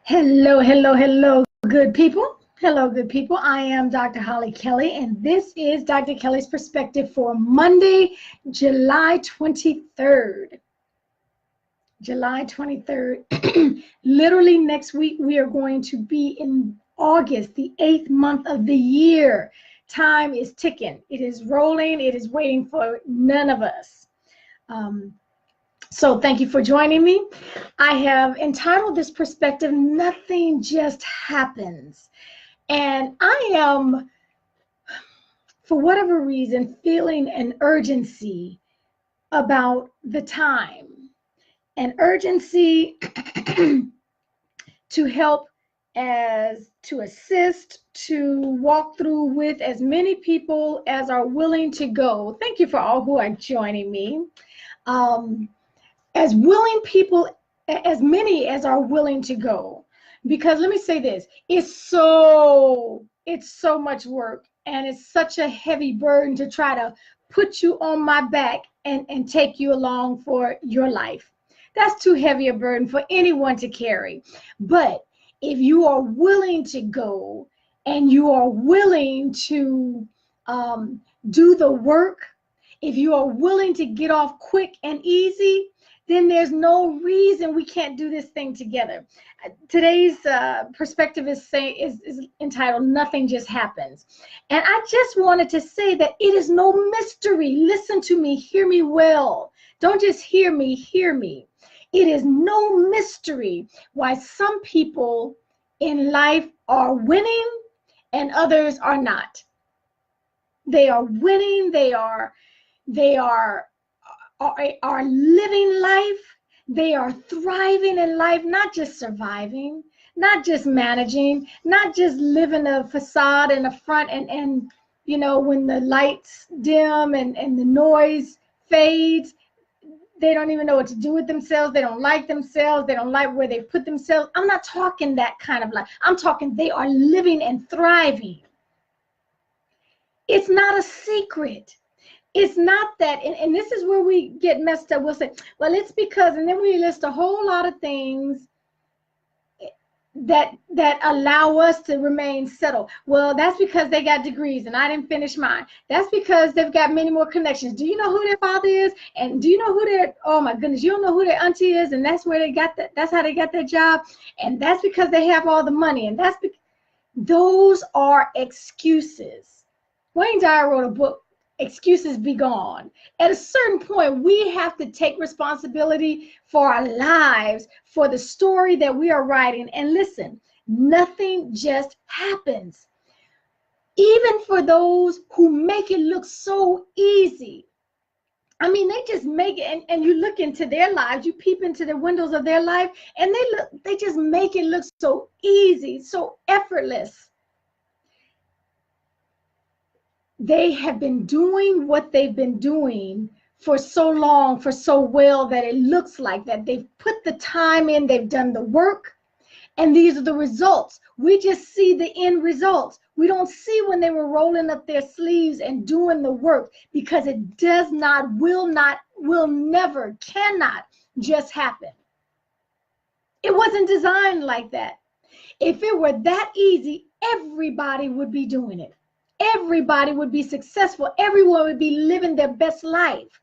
Hello, hello, hello, good people. Hello, good people. I am Dr. Hollie Kelly, and this is Dr. Kelly's Perspective for Monday, July 23rd. July 23rd. Literally next week, we are going to be in August, the 8th month of the year. Time is ticking. It is rolling. It is waiting for none of us. So thank you for joining me. I have entitled this perspective, Nothing Just Happens. And I am, for whatever reason, feeling an urgency about the time, an urgency to help, to assist, to walk through with as many people as are willing to go. Thank you for all who are joining me. As willing people, as many as are willing to go, because let me say this, it's so much work, and it's such a heavy burden to try to put you on my back and take you along for your life. That's too heavy a burden for anyone to carry. But if you are willing to go and you are willing to do the work, if you are willing to get off quick and easy, then there's no reason we can't do this thing together. Today's perspective is entitled Nothing Just Happens. And I just wanted to say that it is no mystery. Listen to me, hear me well. Don't just hear me, hear me. It is no mystery why some people in life are winning and others are not. They are winning, they are living life, they are thriving in life, not just surviving, not just managing, not just living a facade in the front and you know, when the lights dim and the noise fades, they don't even know what to do with themselves, they don't like themselves, they don't like where they put themselves. I'm not talking that kind of life. I'm talking they are living and thriving. It's not a secret. It's not that, and this is where we get messed up. We'll say, well, it's because, and then we list a whole lot of things that allow us to remain settled. Well, that's because they got degrees and I didn't finish mine. That's because they've got many more connections. Do you know who their father is? And do you know who their, oh my goodness, you don't know who their auntie is, and that's where they got that, that's how they got their job. And that's because they have all the money. And that's because those are excuses. Wayne Dyer wrote a book, Excuses Be Gone. At a certain point, we have to take responsibility for our lives, for the story that we are writing. And listen, nothing just happens. Even for those who make it look so easy. I mean, they just make it, and you look into their lives, you peep into the windows of their life, and they just make it look so easy, so effortless. They have been doing what they've been doing for so long, for so well, that it looks like that. They've put the time in, they've done the work, and these are the results. We just see the end results. We don't see when they were rolling up their sleeves and doing the work, because it does not, will never, cannot just happen. It wasn't designed like that. If it were that easy, everybody would be doing it. Everybody would be successful. Everyone would be living their best life.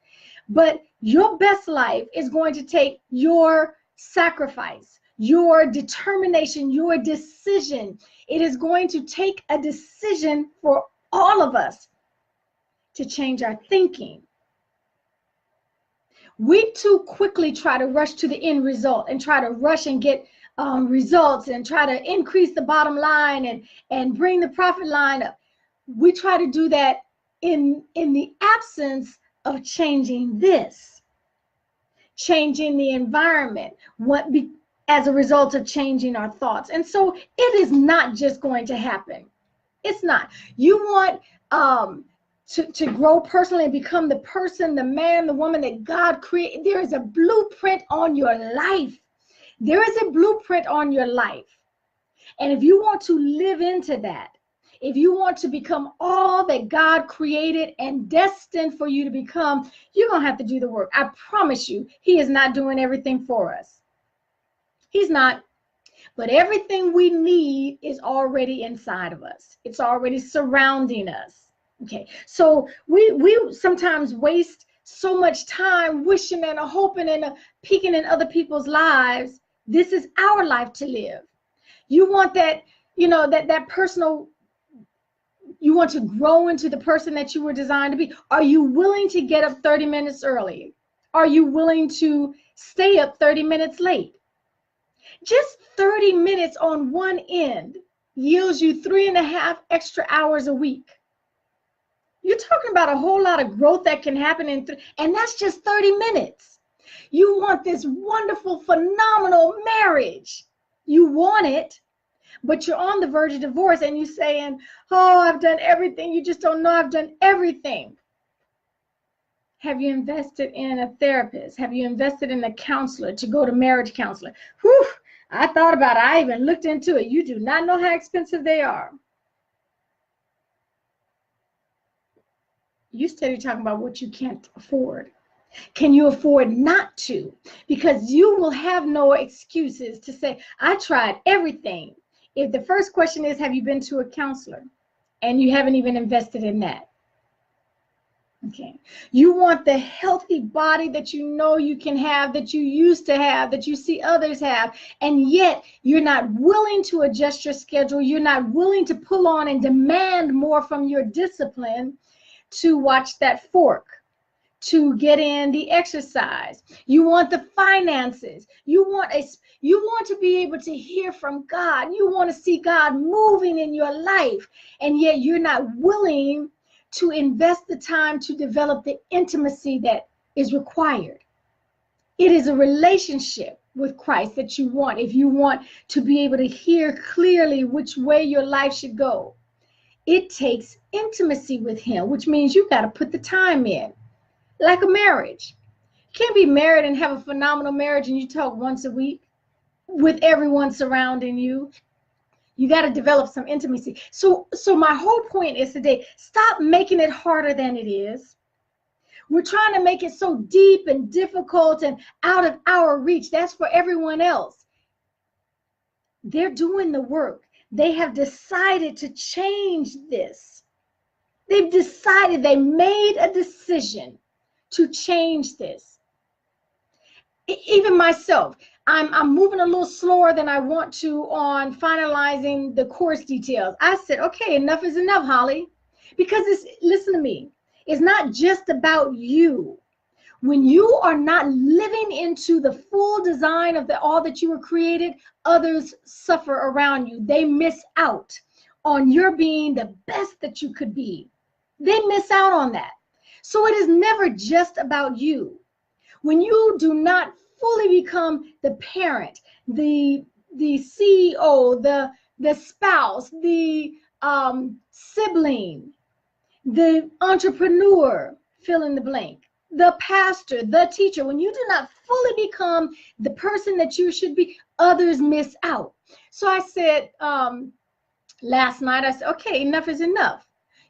But your best life is going to take your sacrifice, your determination, your decision. It is going to take a decision for all of us to change our thinking. We too quickly try to rush to the end result and try to rush and get results and try to increase the bottom line and bring the profit line up. We try to do that in the absence of changing this, changing the environment, as a result of changing our thoughts. And so it is not just going to happen. It's not. You want to grow personally and become the person, the man, the woman that God created. There is a blueprint on your life. There is a blueprint on your life. And if you want to live into that, if you want to become all that God created and destined for you to become, you're going to have to do the work. I promise you, He is not doing everything for us. He's not. But everything we need is already inside of us. It's already surrounding us. Okay, so we sometimes waste so much time wishing and hoping and peeking in other people's lives. This is our life to live. You want that, that personal, you want to grow into the person that you were designed to be. Are you willing to get up 30 minutes early? Are you willing to stay up 30 minutes late? Just 30 minutes on one end yields you 3.5 extra hours a week. You're talking about a whole lot of growth that can happen and that's just 30 minutes. You want this wonderful, phenomenal marriage. You want it, but you're on the verge of divorce and you're saying, oh, I've done everything. You just don't know I've done everything. Have you invested in a therapist? Have you invested in a counselor to go to marriage counselor? Whew, I thought about it. I even looked into it. You do not know how expensive they are. You steady talking about what you can't afford. Can you afford not to? Because you will have no excuses to say, I tried everything. If the first question is, have you been to a counselor? And you haven't even invested in that. Okay. You want the healthy body that you know you can have, that you used to have, that you see others have, and yet you're not willing to adjust your schedule. You're not willing to pull on and demand more from your discipline to watch that fork, to get in the exercise. You want the finances. You want to be able to hear from God. You want to see God moving in your life, and yet you're not willing to invest the time to develop the intimacy that is required. It is a relationship with Christ that you want if you want to be able to hear clearly which way your life should go. It takes intimacy with him, which means you got to put the time in. Like a marriage. You can't be married and have a phenomenal marriage and you talk once a week with everyone surrounding you. You got to develop some intimacy. So my whole point is today, stop making it harder than it is. We're trying to make it so deep and difficult and out of our reach. That's for everyone else. They're doing the work. They have decided to change this. They've decided, they made a decision to change this. Even myself, I'm moving a little slower than I want to on finalizing the course details. I said, okay, enough is enough, Holly. Because listen to me, it's not just about you. When you are not living into the full design of all that you were created, others suffer around you. They miss out on your being the best that you could be. They miss out on that. So it is never just about you. When you do not fully become the parent, the CEO, the spouse, the sibling, the entrepreneur, fill in the blank, the pastor, the teacher, when you do not fully become the person that you should be, others miss out. So I said last night, I said, okay, enough is enough.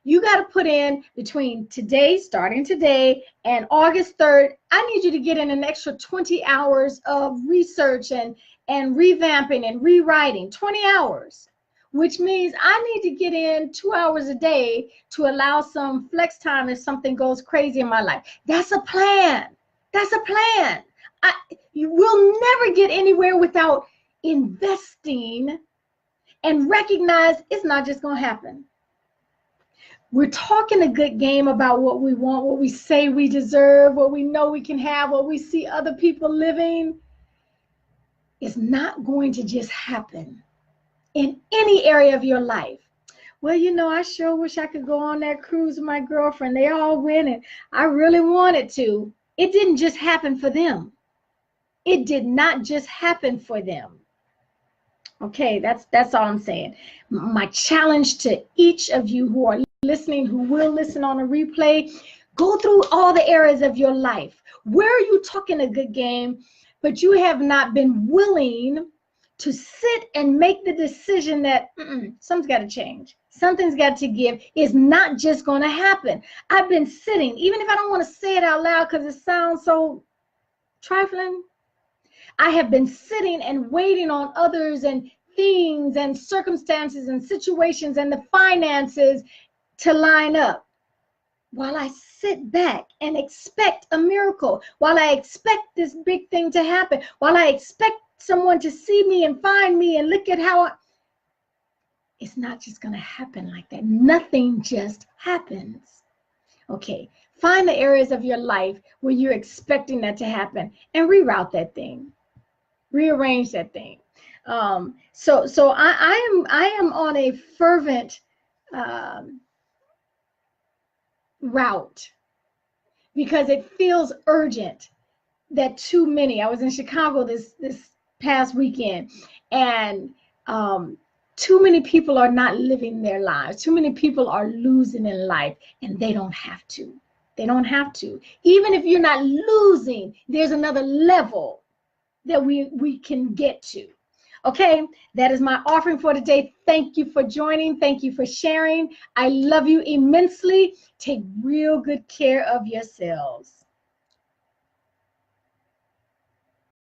You got to put in between today, starting today, and August 3rd, I need you to get in an extra 20 hours of research and revamping and rewriting, 20 hours, which means I need to get in 2 hours a day to allow some flex time if something goes crazy in my life. That's a plan. That's a plan. You will never get anywhere without investing and recognize it's not just going to happen. We're talking a good game about what we want, what we say we deserve, what we know we can have, what we see other people living. It's not going to just happen in any area of your life. Well, I sure wish I could go on that cruise with my girlfriend. They all went and I really wanted to. It didn't just happen for them. It did not just happen for them. Okay, that's all I'm saying. My challenge to each of you who are listening, who will listen on a replay, go through all the areas of your life. Where are you talking a good game, but you have not been willing to sit and make the decision that something's got to change. Something's got to give. It's not just going to happen. I've been sitting, even if I don't want to say it out loud because it sounds so trifling, I have been sitting and waiting on others and things and circumstances and situations and the finances to line up, while I sit back and expect a miracle, while I expect this big thing to happen, while I expect someone to see me and find me and look at how it's not just going to happen like that. Nothing just happens. Okay, find the areas of your life where you're expecting that to happen and reroute that thing, rearrange that thing. So I am on a fervent route, because it feels urgent that too many. I was in Chicago this past weekend, and too many people are not living their lives. Too many people are losing in life, and they don't have to. They don't have to. Even if you're not losing, there's another level that we can get to. Okay, that is my offering for today. Thank you for joining. Thank you for sharing. I love you immensely. Take real good care of yourselves.